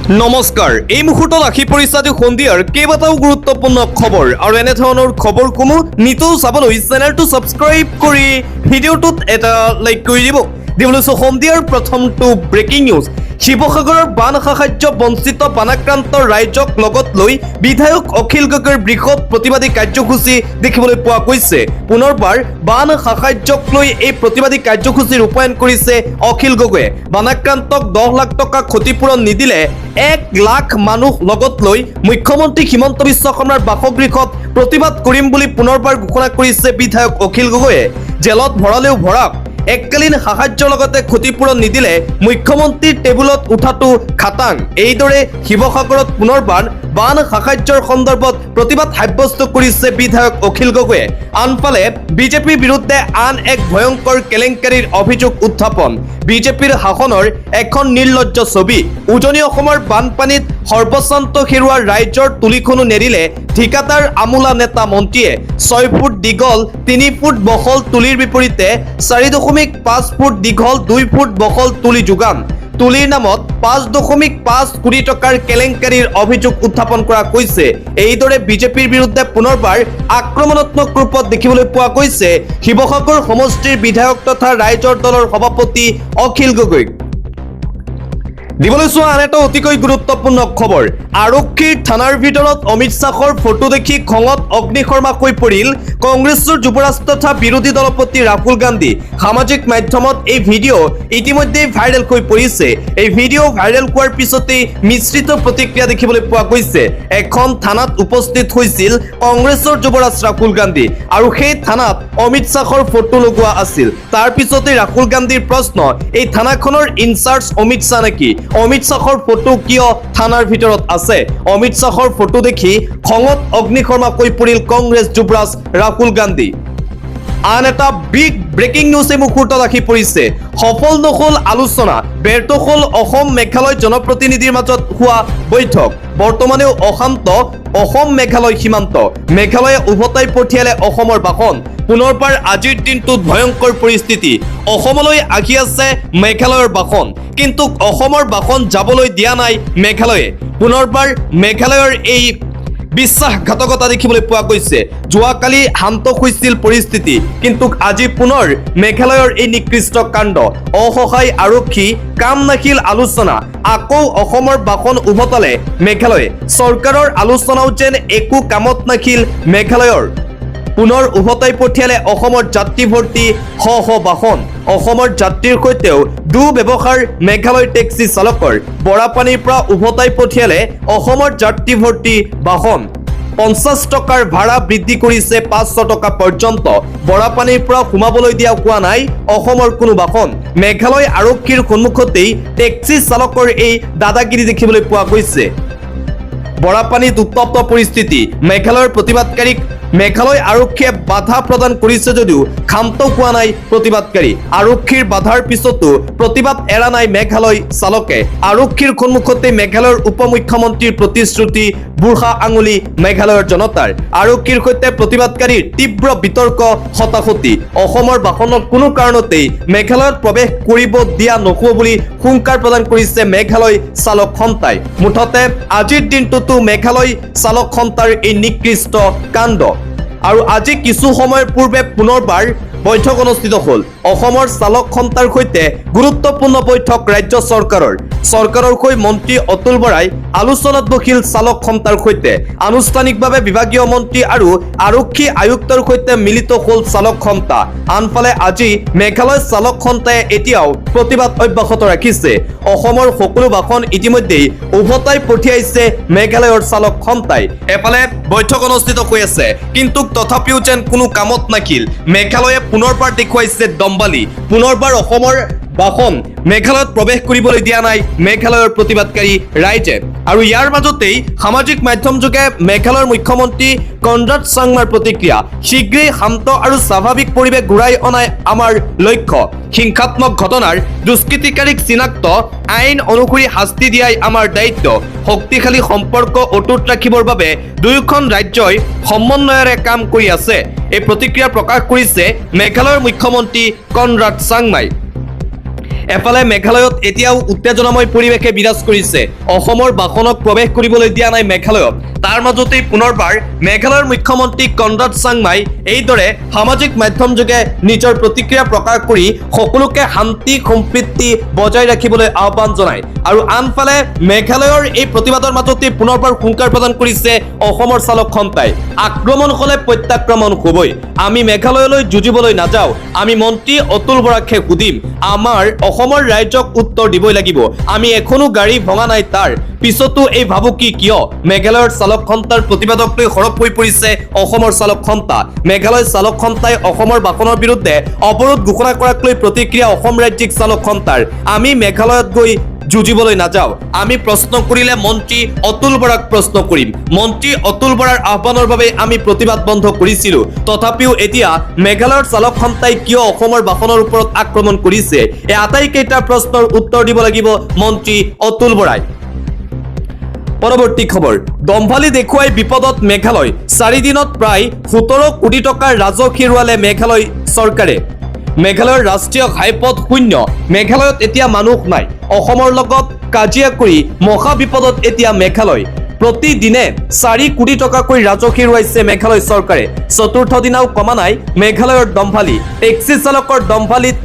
নমস্কাৰ এই মুহূৰ্তত আহি পৰিছে আজি সন্ধিয়াৰ কেইবাটাও গুৰুত্বপূৰ্ণ খবৰ আৰু এনে ধৰণৰ খবৰসমূহ নিতৌ চাবলৈ চেনেলটো ছাবস্ক্ৰাইব কৰি ভিডিঅ'টোত এটা লাইক কৰি দিব। দিবলৈছো সন্ধিয়াৰ প্ৰথমটো ব্ৰেকিং নিউজ। শিৱসাগৰৰ বান সাহায্য বঞ্চিত বানাক্ৰান্ত ৰাইজক লগত লৈ বিধায়ক অখিল গগৈৰ বৃহৎ প্ৰতিবাদী কাৰ্যসূচী দেখিবলৈ পোৱা গৈছে। পুনৰবাৰ বান সাহায্যক লৈ এই প্ৰতিবাদী কাৰ্যসূচী ৰূপায়ণ কৰিছে অখিল গগৈয়ে। বানাক্ৰান্তক 10 লাখ টকা ক্ষতিপূৰণ নিদিলে 1 লাখ মানুহ লগত লৈ মুখ্যমন্ত্ৰী হিমন্ত বিশ্ব শৰ্মাৰ বাসগৃহত প্ৰতিবাদ কৰিম বুলি পুনৰবাৰ ঘোষণা কৰিছে বিধায়ক অখিল গগৈয়ে। জেলত ভৰালেও ভৰাক, এককালীন সাহায্যৰ লগতে ক্ষতিপূৰণ নিদিলে মুখ্যমন্ত্ৰীৰ টেবুলত উঠাটো খাটাং। এইদৰে শিৱসাগৰত পুনৰবাৰ বান সাহায্যৰ সন্দৰ্ভত প্ৰতিবাদ সাব্যস্ত কৰিছে বিধায়ক অখিল গগৈয়ে। আনফালে বিজেপিৰ বিৰুদ্ধে আন এক ভয়ংকৰ কেলেংকাৰীৰ অভিযোগ উত্থাপন। বিজেপিৰ শাসনৰ এখন নিৰ্লজ্জ ছবি। উজনি অসমৰ বানপানীত সৰ্বশান্ত হেৰুৱা ৰাইজৰ তুলিখনো নেৰিলে ঠিকাদাৰ আমোলা নেতা মন্ত্ৰীয়ে। 6 ফুট দীঘল 3 ফুট বহল তুলিৰ বিপৰীতে 4.5 ফুট দীঘল 2 ফুট বহল তুলি যোগান। তুলিৰ নামত 5.5 কোটি টকাৰ কেলেংকাৰীৰ অভিযোগ উত্থাপন কৰা হৈছে। এইদৰে বিজেপিৰ বিৰুদ্ধে পুনৰবাৰ আক্ৰমণাত্মক ৰূপত দেখিবলৈ পোৱা গৈছে শিৱসাগৰ সমষ্টিৰ বিধায়ক তথা ৰাইজৰ দলৰ সভাপতি অখিল গগৈক। দিবলৈ চোৱা আন এটা অতিকৈ গুৰুত্বপূৰ্ণ খবৰ। আৰক্ষীৰ থানাৰ ভিতৰত অমিত শ্বাহৰ ফটো দেখি খঙত অগ্নিশৰ্মা হৈ পৰিল কংগ্ৰেছৰ যুৱৰাজ তথা বিৰোধী দলপতি ৰাহুল গান্ধী। সামাজিক মাধ্যমত এই ভিডিঅ' ইতিমধ্যে ভাইৰেল হৈ পৰিছে। এই ভিডিঅ' ভাইৰেল হোৱাৰ পিছতেই মিশ্ৰিত প্ৰতিক্ৰিয়া দেখিবলৈ পোৱা গৈছে। এখন থানাত উপস্থিত হৈছিল কংগ্ৰেছৰ যুৱৰাজ ৰাহুল গান্ধী আৰু সেই থানাত অমিত শ্বাহৰ ফটো লগোৱা আছিল। তাৰ পিছতে ৰাহুল গান্ধীৰ প্ৰশ্ন, এই থানাখনৰ ইনচাৰ্জ অমিত শ্বাহ নেকি? অমিত শ্বাহৰ ফটো কিয় থানাৰ ভিতৰত আছে? অমিত শ্বাহৰ ফটো দেখি খঙত অগ্নিশৰ্মা হৈ পৰিল কংগ্ৰেছ যুৱৰাজ ৰাহুল গান্ধী। আন এটা বিগ ব্ৰেকিং নিউজ এই মুহূৰ্তত আহি পৰিছে। সফল নহল আলোচনা, ব্যৰ্থ হল অসম মেঘালয় জনপ্ৰতিনিধিৰ মাজত হোৱা বৈঠক। বৰ্তমানেও অশান্ত অসম মেঘালয় সীমান্ত। মেঘালয়ে উভতাই পঠিয়ালে অসমৰ বাসন। পুনৰবাৰ আজিৰ দিনটোত ভয়ংকৰ পৰিস্থিতি। অসমলৈ আহি আছে মেঘালয়ৰ বাসন, কিন্তু অসমৰ বাসন যাবলৈ দিয়া নাই মেঘালয়ে। পুনৰবাৰ মেঘালয়ৰ এই বিশ্বাসঘাতকতা দেখিবলৈ পোৱা গৈছে। যোৱাকালি শান্ত হৈছিল পৰিস্থিতি, কিন্তু আজি পুনৰ মেঘালয়ৰ এই নিকৃষ্ট কাণ্ড। অসহায় আৰক্ষী, কাম নাহিল আলোচনা, আকৌ অসমৰ বাসন উভতালে মেঘালয়ে। চৰকাৰৰ আলোচনাও যেন একো কামত নাহিল মেঘালয়ৰ। পুনৰ উভতাই পঠিয়ালে অসমৰ যাত্ৰী ভৰ্তি শ বাহন। অসমৰ যাত্ৰীৰ সৈতেও দুৰ্ব্যৱহাৰ মেঘালয় টেক্সি চালকৰ। বৰাপানীৰ পৰা উভতাই পঠিয়ালে অসমৰ যাত্ৰী ভৰ্তি বাহন। 50 টকাৰ ভাড়া বৃদ্ধি কৰিছে 500 টকা পৰ্যন্ত। বৰাপানীৰ পৰা সোমাবলৈ দিয়া হোৱা নাই অসমৰ কোনো বাহন। মেঘালয় আৰক্ষীৰ সন্মুখতেই টেক্সি চালকৰ এই দাদাগিৰি দেখিবলৈ পোৱা গৈছে। বৰাপানীত উত্তপ্ত পৰিস্থিতি। মেঘালয়ৰ প্ৰতিবাদকাৰীক মেঘালয় আৰক্ষীয়ে বাধা প্ৰদান কৰিছে যদিও ক্ষান্ত হোৱা নাই প্ৰতিবাদকাৰী। আৰক্ষীৰ বাধাৰ পিছতো প্ৰতিবাদ এৰা নাই মেঘালয় চালকে। আৰক্ষীৰ সন্মুখতে মেঘালয়ৰ উপ মুখ্যমন্ত্ৰীৰ প্ৰতিশ্ৰুতি, বুঢ়া আঙুলি মেঘালয়ৰ জনতাৰ। আৰক্ষীৰ সৈতে প্ৰতিবাদকাৰীৰ তীব্ৰ বিতৰ্ক, হতাশতি। অসমৰ বাসনত কোনো কাৰণতেই মেঘালয়ত প্ৰৱেশ কৰিব দিয়া নহব বুলি হুংকাৰ প্ৰদান কৰিছে মেঘালয় চালক সন্থাই। মুঠতে আজিৰ দিনটোতো মেঘালয় চালক সন্থাৰ এই নিকৃষ্ট কাণ্ড। আৰু আজি কিছু সময়ৰ পূৰ্বে পুনৰবাৰ বৈঠক অনুষ্ঠিত হল অসমৰ চালক সন্থাৰ সৈতে। গুৰুত্বপূৰ্ণ বৈঠক ৰাজ্য চৰকাৰৰ হৈ মন্ত্ৰী অতুল বৰাই আলোচনাত বহিল চালক সন্থাৰ সৈতে। আনুষ্ঠানিকভাৱে বিভাগীয় মন্ত্ৰী আৰু আৰক্ষী আয়ুক্তৰ সৈতে মিলিত হল চালক সন্থা। আনফালে আজি মেঘালয় চালক সন্থাই এতিয়াও প্ৰতিবাদ অব্যাহত ৰাখিছে। অসমৰ সকলো বাহন ইতিমধ্যেই উভতাই পঠিয়াইছে মেঘালয়ৰ চালক সন্থাই। এফালে বৈঠক অনুষ্ঠিত হৈ আছে, কিন্তু তথাপিও যেন কোনো কামত নাহিল। মেঘালয়ে পুনৰবাৰ দেখুৱাইছে দম্বালি। পুনৰবাৰ অসমৰ বাহন মেঘালয়ত প্ৰৱেশ কৰিবলৈ দিয়া নাই মেঘালয়ৰ প্ৰতিবাদকাৰী ৰাইজে। আৰু ইয়াৰ মাজতেই সামাজিক মাধ্যম যোগে মেঘালয়ৰ মুখ্যমন্ত্ৰী কনৰাড চাংমাৰ প্ৰতিক্ৰিয়া। শীঘ্ৰেই শান্ত আৰু স্বাভাৱিক পৰিৱেশ ঘূৰাই অনাই আমাৰ লক্ষ্য। হিংসাত্মক ঘটনাৰ দুষ্কৃতিকাৰীক চিনাক্ত, আইন অনুসৰি শাস্তি দিয়াই আমাৰ দায়িত্ব। শক্তিশালী সম্পৰ্ক অটুট ৰাখিবৰ বাবে দুয়োখন ৰাজ্যই সমন্বয়েৰে কাম কৰি আছে। এই প্ৰতিক্ৰিয়া প্ৰকাশ কৰিছে মেঘালয়ৰ মুখ্যমন্ত্ৰী কনৰাড চাংমাই। এফালে মেঘালয়ত এতিয়াও উত্তেজনাময় পৰিৱেশে বিৰাজ কৰিছে অসমৰ বাসনক প্ৰৱেশ কৰিবলৈ দিয়া নাই মেঘালয়ত তাৰ মাজতেই পুনৰবাৰ মেঘালয়ৰ মুখ্যমন্ত্ৰী কনৰাড চাংমাই এইদৰে সামাজিক মাধ্যম যোগে নিজৰ প্ৰতিক্ৰিয়া প্ৰকাশ কৰি সকলোকে শান্তি সম্প্ৰীতি বজাই ৰাখিবলৈ আহ্বান জনায় আৰু আনফালে মেঘালয়ৰ এই প্ৰতিবাদৰ মাজতেই পুনৰবাৰ হুংকাৰ প্ৰদান কৰিছে অসমৰ চালক সন্থাই আক্ৰমণ হলে প্ৰত্যাক্ৰমণ হ'বই আমি মেঘালয়লৈ যুঁজিবলৈ নাযাওঁ আমি মন্ত্ৰী অতুল বৰাকহে সুধিম আমাৰ অসমৰ ৰাইজক উত্তৰ দিবই লাগিব আমি এখনো গাড়ী ভঙা নাই তাৰ পিছতো এই ভাবুকি কিয় মেঘালয়ৰ চালক সন্থাৰ প্ৰতিবাদক লৈ সৰব হৈ পৰিছে অসমৰ চালক সন্থা মেঘালয় চালক সন্থাই অসমৰ বাসনৰ বিৰুদ্ধে অৱৰোধ ঘোষণা কৰাক লৈ প্ৰতিক্ৰিয়া অসম ৰাজ্যিক চালক সন্থাৰ আমি মেঘালয়ত গৈ যুঁজিবলৈ নাযাওঁ আমি প্ৰশ্ন কৰিলে মন্ত্ৰী অতুল বৰাক প্ৰশ্ন কৰিম মন্ত্ৰী অতুল বৰাৰ আহ্বানৰ বাবে আমি প্ৰতিবাদ বন্ধ কৰিছিলোঁ তথাপিও এতিয়া মেঘালয়ৰ চালক সন্থাই কিয় অসমৰ বাসনৰ ওপৰত আক্ৰমণ কৰিছে এই আটাইকেইটা প্ৰশ্নৰ উত্তৰ দিব লাগিব মন্ত্ৰী অতুল বৰাই পৰৱৰ্তী খবৰ দম্ভালি দেখুৱাই বিপদত মেঘালয় 4 দিনত প্ৰায় 17 কোটি টকাৰ ৰাজহ হেৰুৱালে মেঘালয় চৰকাৰে মেঘালয়ৰ ৰাষ্ট্ৰীয় ঘাইপথ শূন্য মেঘালয়ত এতিয়া মানুহ নাই অসমৰ লগত কাজিয়া কৰি মহা বিপদত এতিয়া মেঘালয় প্ৰতিদিনে 4 কোটি টকাকৈ ৰাজহ হেৰুৱাইছে মেঘালয় চৰকাৰে চতুৰ্থ দিনাও কমা নাই মেঘালয়ৰ দম্ভালি টেক্সি চালকৰ দম্ভালিত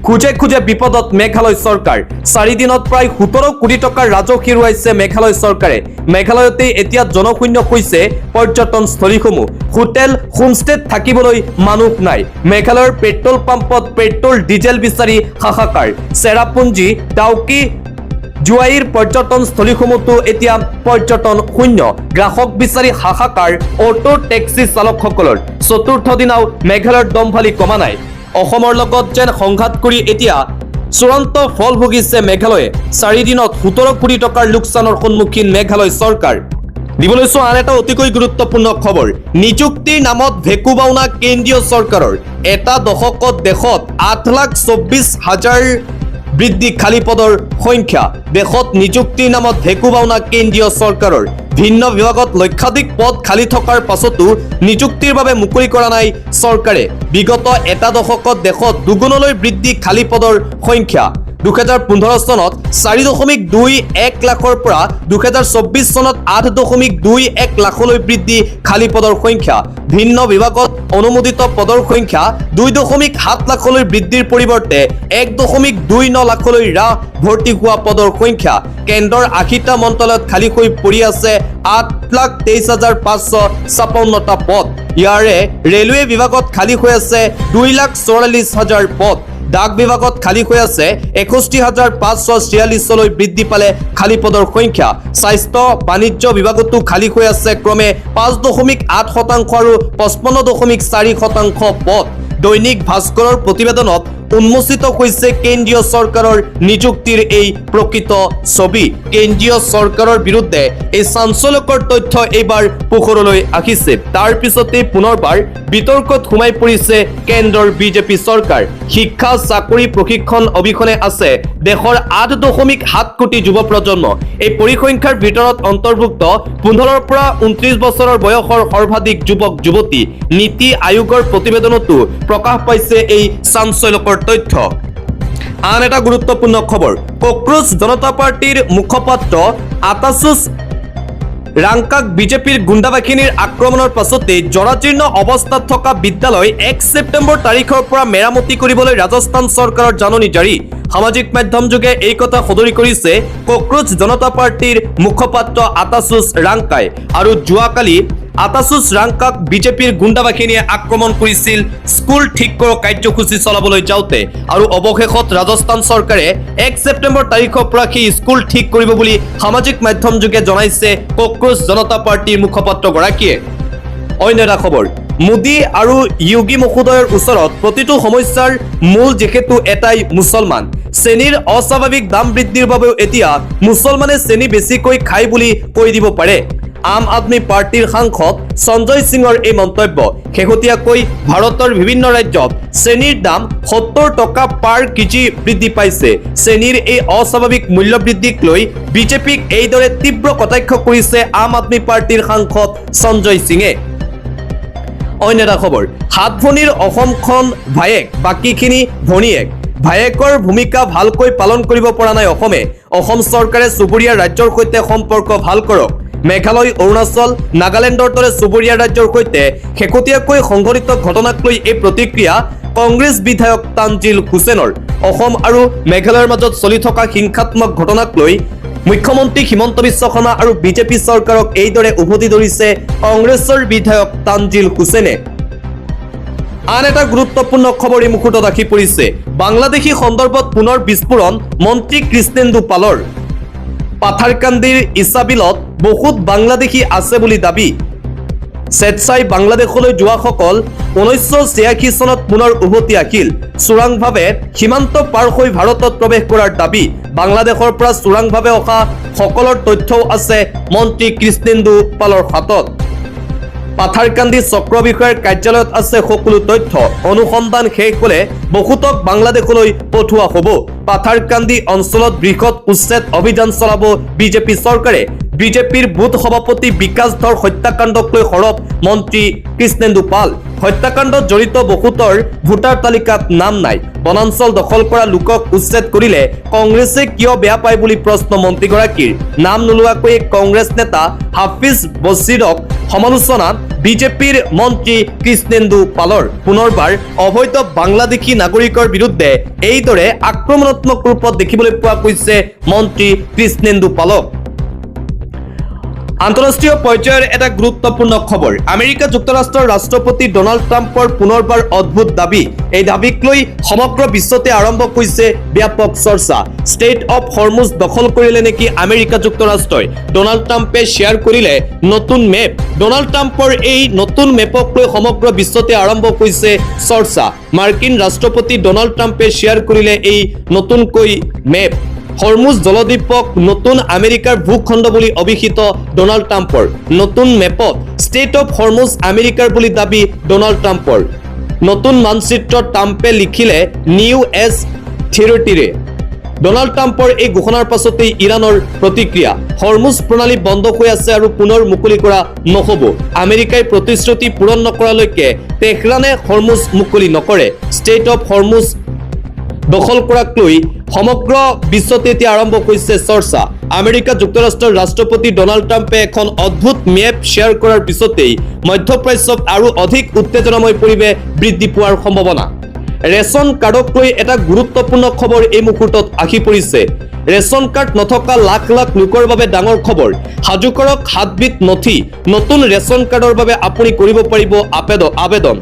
খুজে খুজে বিপদত মেঘালয় চৰকাৰ 4 দিনত প্ৰায় 17 কোটি টকাৰ ৰাজহ হেৰুৱাইছে মেঘালয় চৰকাৰে মেঘালয়তে এতিয়া জনশূন্য হৈছে পৰ্যটনস্থলীসমূহ হোটেল হোমষ্টেত থাকিবলৈ মানুহ নাই মেঘালয়ৰ পেট্ৰল পাম্পত পেট্ৰল ডিজেল বিচাৰি হাহাকাৰ চেৰাপুঞ্জী ডাউকি জুৱাইৰ পৰ্যটনস্থলীসমূহতো এতিয়া পৰ্যটন শূন্য গ্ৰাহক বিচাৰি হাহাকাৰ অটো টেক্সি চালকসকলৰ চতুৰ্থ দিনাও মেঘালয়ৰ দম্ভালি কমা নাই অসমৰ লগত যেন সংঘাত কৰি এতিয়া চূড়ান্ত ফল ভুগিছে মেঘালয়ে 4 দিনত 17 কোটি টকাৰ লোকচানৰ সন্মুখীন মেঘালয় চৰকাৰ দিবলৈ আন এটা অতিকৈ গুৰুত্বপূৰ্ণ খবৰ নিযুক্তিৰ নামত ভেকুবাওনা কেন্দ্ৰীয় চৰকাৰৰ এটা দশকত দেশত 8,24,000 বৃদ্ধি খালী পদৰ সংখ্যা দেশত নিযুক্তিৰ নামত ভেকুবাওনা কেন্দ্ৰীয় চৰকাৰৰ ভিন্ন বিভাগত লক্ষাধিক পদ খালী থকাৰ পাছতো নিযুক্তিৰ বাবে মুকলি কৰা নাই চৰকাৰে বিগত এটা দশকত দেশত দুগুণলৈ বৃদ্ধি খালী পদৰ সংখ্যা 2015 চনত 4.21 লাখৰ পৰা 2024 চনত 8.21 লাখলৈ বৃদ্ধি খালী পদৰ সংখ্যা ভিন্ন বিভাগত অনুমোদিত পদৰ সংখ্যা 2.7 লাখলৈ বৃদ্ধিৰ পৰিৱৰ্তে 1.29 লাখলৈ হ্ৰাস ভৰ্তি হোৱা পদৰ সংখ্যা কেন্দ্ৰৰ 80টা মন্ত্ৰালয়ত খালী হৈ পৰি আছে 8,23,556টা পদ ইয়াৰে ৰেলৱে বিভাগত খালী হৈ আছে 2,44,000 পদ ডাক বিভাগত খালী হৈ আছে 61,546লৈ বৃদ্ধি পালে খালী পদৰ সংখ্যা স্বাস্থ্য বাণিজ্য বিভাগতো খালী হৈ আছে ক্ৰমে 5.8% আৰু 55.4% পদ দৈনিক ভাস্কৰৰ প্ৰতিবেদনত উন্মোচিত হৈছে কেন্দ্ৰীয় চৰকাৰৰ নিযুক্তিৰ এই প্ৰকৃত ছবি কেন্দ্ৰীয় চৰকাৰৰ বিৰুদ্ধে এই চাঞ্চল্যকৰ তথ্য এইবাৰ পোহৰলৈ আহিছে তাৰ পিছতে পুনৰবাৰ বিতৰ্কত সোমাই পৰিছে কেন্দ্ৰৰ বিজেপি চৰকাৰ শিক্ষা চাকৰি প্ৰশিক্ষণ অবিহনে আছে দেশৰ 8.7 কোটি যুৱ প্ৰজন্ম এই পৰিসংখ্যাৰ ভিতৰত অন্তৰ্ভুক্ত 15 পৰা 29 বছৰৰ বয়সৰ সৰ্বাধিক যুৱক যুৱতী নীতি আয়োগৰ প্ৰতিবেদনতো প্ৰকাশ পাইছে এই চাঞ্চল্যকৰ তথ্য আন এটা গুৰুত্বপূৰ্ণ খবৰ কক্ৰোচ জনতা পাৰ্টিৰ মুখপাত্ৰ আতাছুছ ৰাংকাক বিজেপিৰ গুণ্ডাবাহিনীৰ আক্ৰমণৰ পাছতে জৰাজীৰ্ণ অৱস্থাত থকা বিদ্যালয় 1 ছেপ্টেম্বৰ তাৰিখৰ পৰা মেৰামতি কৰিবলৈ ৰাজস্থান চৰকাৰৰ জাননী জাৰি সামাজিক মাধ্যম যোগে এই কথা সদৰি কৰিছে কক্ৰোচ জনতা পাৰ্টিৰ মুখপাত্ৰ আতাছুছ ৰাংকাই আৰু যোৱাকালি আতাছুছ ৰাংকাক বিজেপিৰ গুণ্ডাবাহিনীয়ে আক্ৰমণ কৰিছিল স্কুল ঠিক কৰা কাৰ্যসূচী চলাবলৈ যাওঁতে আৰু অৱশেষত ৰাজস্থান চৰকাৰে 1 ছেপ্টেম্বৰ তাৰিখৰ পৰা সেই স্কুল ঠিক কৰিব বুলি সামাজিক মাধ্যম যোগে জনাইছে কক্ৰোচ জনতা পাৰ্টিৰ মুখপাত্ৰগৰাকীয়ে অন্য এটা খবৰ মোদী আৰু য়োগী মহোদয়ৰ ওচৰত প্ৰতিটো সমস্যাৰ মূল যেহেতু এটাই মুছলমান চেনিৰ অস্বাভাৱিক দাম বৃদ্ধিৰ বাবেও এতিয়া মুছলমানে চেনি বেছিকৈ খায় বুলি কৈ দিব পাৰে আম আদমি পাৰ্টিৰ সাংসদ সঞ্জয় সিঙৰ এই মন্তব্য শেহতীয়াকৈ ভাৰতৰ বিভিন্ন ৰাজ্যত চেনিৰ দাম 70 টকা পাৰ কেজি বৃদ্ধি পাইছে চেনিৰ এই অস্বাভাৱিক মূল্য বৃদ্ধিক লৈ বিজেপিক এইদৰে তীব্ৰ কটাক্ষ কৰিছে আম আদমি পাৰ্টিৰ সাংসদ সঞ্জয় সিঙে অন্য এটা খবৰ 7 ভনীৰ অসমখন ভায়েক বাকীখিনি ভনীয়েক ভায়েকৰ ভূমিকা ভালকৈ পালন কৰিব পৰা নাই অসমে অসম চৰকাৰে চুবুৰীয়া ৰাজ্যৰ সৈতে সম্পৰ্ক ভাল কৰক মেঘালয় অৰুণাচল নাগালেণ্ডৰ দৰে চুবুৰীয়া ৰাজ্যৰ সৈতে শেহতীয়াকৈ সংঘটিত ঘটনাক লৈ এই প্ৰতিক্ৰিয়া কংগ্ৰেছ বিধায়ক তানজিল হুছেইনৰ অসম আৰু মেঘালয়ৰ মাজত চলি থকা হিংসাত্মক ঘটনাক লৈ মুখ্যমন্ত্ৰী হিমন্ত বিশ্ব শৰ্মা আৰু বিজেপি চৰকাৰক এইদৰে উভতি ধৰিছে কংগ্ৰেছৰ বিধায়ক তানজিল হুছেইনে আন এটা গুৰুত্বপূৰ্ণ খবৰ এই মুহূৰ্তত আহি পৰিছে বাংলাদেশী সন্দৰ্ভত পুনৰ বিস্ফোৰণ মন্ত্ৰী কৃষ্ণেন্দু পালৰ পাথাৰকান্দিৰ ইছাবিলত বহুত বাংলাদেশী আছে বুলি দাবী স্বেচ্ছাই বাংলাদেশলৈ যোৱাসকল 1986 চনত পুনৰ উভতি আহিল চোৰাংভাৱে সীমান্ত পাৰ হৈ ভাৰতত প্ৰৱেশ কৰাৰ দাবী বাংলাদেশৰ পৰা চোৰাংভাৱে অহা সকলৰ তথ্যও আছে মন্ত্ৰী কৃষ্ণেন্দু পালৰ হাতত পাথাৰকান্দি চক্ৰ বিষয়াৰ কাৰ্যালয়ত আছে সকলো তথ্য অনুসন্ধান শেষ হলে বহুতক বাংলাদেশলৈ পঠোৱা হ'ব পাথাৰকান্দি অঞ্চলত বৃহৎ উচ্ছেদ অভিযান চলাব বিজেপি চৰকাৰে বিজেপিৰ বুথ সভাপতি বিকাশ ধৰ হত্যাকাণ্ডক লৈ সৰব মন্ত্ৰী কৃষ্ণেন্দু পাল হত্যাকাণ্ডত জড়িত বহুতৰ ভোটাৰ তালিকাত নাম নাই বনাঞ্চল দখল কৰা লোকক উচ্ছেদ কৰিলে কংগ্ৰেছে কিয় বেয়া পায় বুলি প্ৰশ্ন মন্ত্ৰীগৰাকীৰ নাম নোলোৱাকৈ কংগ্ৰেছ নেতা হাফিজ বছিৰক সমালোচনাত বিজেপিৰ মন্ত্ৰী কৃষ্ণেন্দু পালৰ পুনৰবাৰ অবৈধ বাংলাদেশী নাগৰিকৰ বিৰুদ্ধে এইদৰে আক্ৰমণাত্মক ৰূপত দেখিবলৈ পোৱা গৈছে মন্ত্ৰী কৃষ্ণেন্দু পালক আন্তঃৰাষ্ট্ৰীয় পৰ্যায়ৰ এটা গুৰুত্বপূৰ্ণ খবৰ আমেৰিকা যুক্তৰাষ্ট্ৰৰ ৰাষ্ট্ৰপতি ডনাল্ড ট্ৰাম্পৰ পুনৰবাৰ অদ্ভুত দাবী এই দাবীক লৈ সমগ্ৰ বিশ্বতে আৰম্ভ হৈছে ব্যাপক চৰ্চা ষ্টেট অফ হৰমুজ দখল কৰিলে নেকি আমেৰিকা যুক্তৰাষ্ট্ৰই ডনাল্ড ট্ৰাম্পে শ্বেয়াৰ কৰিলে নতুন মেপ ডনাল্ড ট্ৰাম্পৰ এই নতুন মেপক লৈ সমগ্ৰ বিশ্বতে আৰম্ভ হৈছে চৰ্চা মাৰ্কিন ৰাষ্ট্ৰপতি ডনাল্ড ট্ৰাম্পে শ্বেয়াৰ কৰিলে এই নতুনকৈ মেপ হৰমুজ জলদ্বীপক নতুন আমেৰিকাৰ ভূখণ্ড বুলি অভিহিত ডনাল্ড ট্ৰাম্পৰ নতুন মেপত ষ্টেট অফ হৰমুজ আমেৰিকাৰ বুলি দাবী ডনাল্ড ট্ৰাম্পৰ নতুন মানচিত্ৰত ট্ৰাম্পে লিখিলে নিউ এছ থিয়ৰিটিৰে ডনাল্ড ট্ৰাম্পৰ এই ঘোষণাৰ পাছতেই ইৰাণৰ প্ৰতিক্ৰিয়া হৰমুজ প্ৰণালী বন্ধ হৈ আছে আৰু পুনৰ মুকলি কৰা নহ'ব আমেৰিকাই প্ৰতিশ্ৰুতি পূৰণ নকৰালৈকে তেহৰানে হৰমুজ মুকলি নকৰে ষ্টেট অফ হৰমুজ দখল কৰাক লৈ সমগ্ৰ বিশ্বতে এতিয়া আৰম্ভ হৈছে চৰ্চা আমেৰিকা যুক্তৰাষ্ট্ৰৰ ৰাষ্ট্ৰপতি ডনাল্ড ট্ৰাম্পে এখন অদ্ভুত মেপ শ্বেয়াৰ কৰাৰ পিছতেই মধ্যপ্ৰাচ্যত আৰু অধিক উত্তেজনাময় পৰিৱেশ বৃদ্ধি পোৱাৰ সম্ভাৱনা ৰেচন কাৰ্ডক লৈ এটা গুৰুত্বপূৰ্ণ খবৰ এই মুহূৰ্তত আহি পৰিছে ৰেচন কাৰ্ড নথকা লাখ লাখ লোকৰ বাবে ডাঙৰ খবৰ সাজু কৰক 7 বিধ নথি নতুন ৰেচন কাৰ্ডৰ বাবে আপুনি কৰিব পাৰিব আবেদন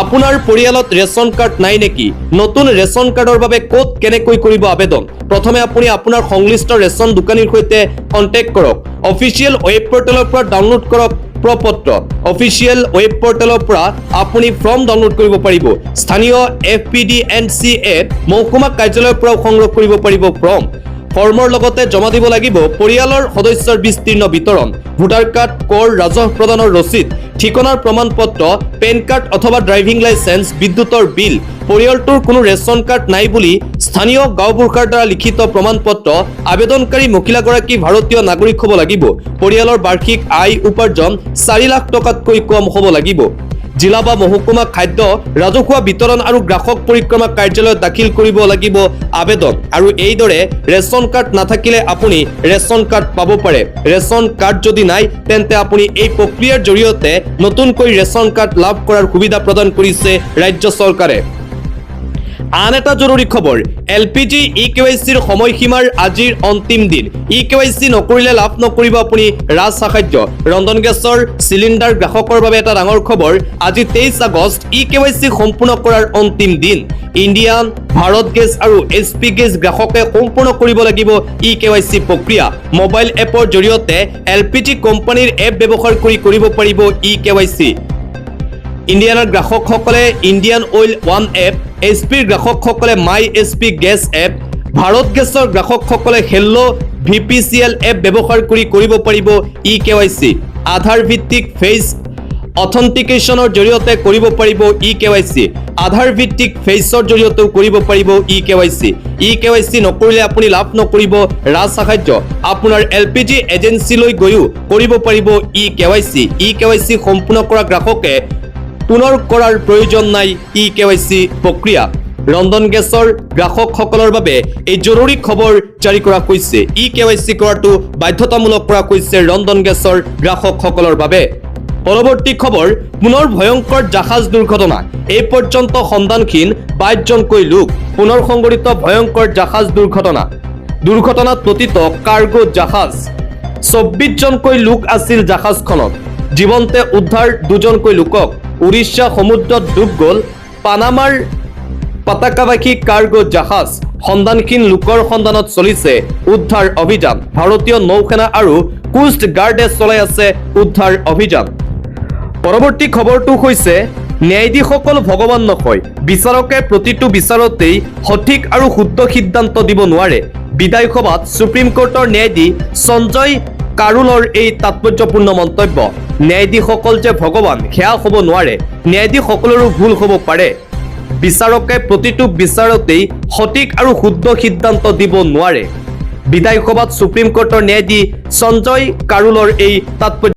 আপোনাৰ পৰিয়ালত ৰেচন কাৰ্ড নাই নেকি নতুন ৰেচন কাৰ্ডৰ বাবে ক'ত কেনেকৈ কৰিব আবেদন প্ৰথমে আপুনি আপোনাৰ সংশ্লিষ্ট ৰেচন দোকানীৰ সৈতে কন্টেক্ট কৰক অফিচিয়েল ৱেব পৰ্টেলৰ পৰা ডাউনলোড কৰক প্ৰপত্ৰ অফিচিয়েল ৱেব পৰ্টেলৰ পৰা আপুনি ফৰ্ম ডাউনলোড কৰিব পাৰিব স্থানীয় FPDNCA মহকুমা কাৰ্যালয়ৰ পৰা সংগ্ৰহ কৰিব পাৰিব ফৰ্মৰ লগতে জমা দিব লাগিব পৰিয়ালৰ সদস্যৰ বিস্তীৰ্ণ বিতৰণ ভোটাৰ কাৰ্ড কৰ ৰাজহ প্ৰদানৰ ৰচিদ ঠিকনাৰ প্ৰমাণপত্ৰ পেন কাৰ্ড অথবা ড্ৰাইভিং লাইসেন্স বিদ্যুতৰ বিল পৰিয়ালটোৰ কোনো ৰেচন কাৰ্ড নাই বুলি স্থানীয় গাঁওবুঢ়াৰ দ্বাৰা লিখিত প্ৰমাণপত্ৰ আবেদনকাৰী মহিলাগৰাকী ভাৰতীয় নাগৰিক হ'ব লাগিব পৰিয়ালৰ বাৰ্ষিক আয় উপাৰ্জন 4 লাখ টকাতকৈ কম হ'ব লাগিব জিলা বা মহকুমা খাদ্য ৰাজহুৱা বিতৰণ আৰু গ্ৰাহক পৰিক্ৰমা কাৰ্যালয়ত দাখিল কৰিব লাগিব আবেদন আৰু এইদৰে ৰেচন কাৰ্ড নাথাকিলে আপুনি ৰেচন কাৰ্ড পাব পাৰে ৰেচন কাৰ্ড যদি নাই তেন্তে আপুনি এই প্ৰক্ৰিয়াৰ জৰিয়তে নতুনকৈ ৰেচন কাৰ্ড লাভ কৰাৰ সুবিধা প্ৰদান কৰিছে ৰাজ্য চৰকাৰে আন এটা জৰুৰী খবৰ LPG EKYCৰ সময়সীমাৰ আজিৰ অন্তিম দিন EKYC নকৰিলে লাভ নকৰিব আপুনি ৰাজসাহায্য ৰন্ধন গেছৰ সিলিণ্ডাৰ গ্ৰাহকৰ বাবে এটা ডাঙৰ খবৰ আজি 23 আগষ্ট EKYC সম্পূৰ্ণ কৰাৰ অন্তিম দিন ইণ্ডিয়ান ভাৰত গেছ আৰু SP গেছ গ্ৰাহকে সম্পূৰ্ণ কৰিব লাগিব EKYC প্ৰক্ৰিয়া মোবাইল এপৰ জৰিয়তে LPG কোম্পানীৰ এপ ব্যৱহাৰ কৰি কৰিব পাৰিব EKYC ইণ্ডিয়ানৰ গ্ৰাহকসকলে ইণ্ডিয়ান অইল ওৱান এপ SPৰ গ্ৰাহকসকলে মাই SP গেছ এপ ভাৰত গেছৰ গ্ৰাহকসকলে হেল্লো VPCL এপ ব্যৱহাৰ কৰি কৰিব পাৰিব EKYC আধাৰ ভিত্তিক ফেচ অথেন্টিকেশনৰ জৰিয়তে কৰিব পাৰিব EKYC আধাৰ ভিত্তিক ফেচৰ জৰিয়তে কৰিব পাৰিব EKYC নকৰিলে আপুনি লাভ নকৰিব ৰাজসাহায্য আপোনাৰ LPG এজেন্সিলৈ গৈও কৰিব পাৰিব EKYC সম্পূৰ্ণ কৰা গ্ৰাহকে পুনৰ কৰাৰ প্ৰয়োজন নাই EKYC প্ৰক্ৰিয়া ৰন্ধন গেছৰ গ্ৰাহকসকলৰ বাবে এই জৰুৰী খবৰ জাৰি কৰা হৈছে। KYC কৰাটো বাধ্যতামূলক কৰা হৈছে ৰন্ধন গেছৰ গ্ৰাহকসকলৰ বাবে। পৰৱৰ্তী খবৰ, পুনৰ ভয়ংকৰ জাহাজ দুৰ্ঘটনা। এই পৰ্যন্ত সন্ধানহীন 22 জনকৈ লোক। পুনৰ সংঘটিত ভয়ংকৰ জাহাজ দুৰ্ঘটনা। দুৰ্ঘটনাত পতিত কাৰ্গো জাহাজ। 24 জনকৈ লোক আছিল জাহাজখনত। জীৱন্তে উদ্ধাৰ 2 জনকৈ লোকক। উৰিষ্যা সমুদ্ৰত ডুব গ'ল পানামাৰ পতাকাবাহী কাৰ্গো জাহাজ। সন্ধানহীন লোকৰ সন্ধানত চলিছে উদ্ধাৰ অভিযান। ভাৰতীয় নৌসেনা আৰু কোষ্ট গাৰ্ডে চলাই আছে উদ্ধাৰ অভিযান। পৰৱৰ্তী খবৰটো হৈছে, ন্যায়াধীশসকল ভগৱান নহয়। বিচাৰকে প্ৰতিটো বিচাৰতেই সঠিক আৰু শুদ্ধ সিদ্ধান্ত দিব নোৱাৰে। বিধানসভাত সুপ্ৰিম কোৰ্টৰ ন্যায়াধীশ সঞ্জয় কাৰোলৰ এই তাৎপৰ্যপূৰ্ণ মন্তব্য। ন্যায়াধীশসকল যে ভগৱান সেয়া হ'ব নোৱাৰে। ন্যায়াধীশসকলৰো ভুল হ'ব পাৰে। বিচাৰকে প্ৰতিটো বিচাৰতেই সঠিক আৰু শুদ্ধ সিদ্ধান্ত দিব নোৱাৰে। বিধানসভাত সুপ্ৰিম কোৰ্টৰ ন্যায়াধীশ সঞ্জয় কাৰোলৰ এই তাৎপৰ্য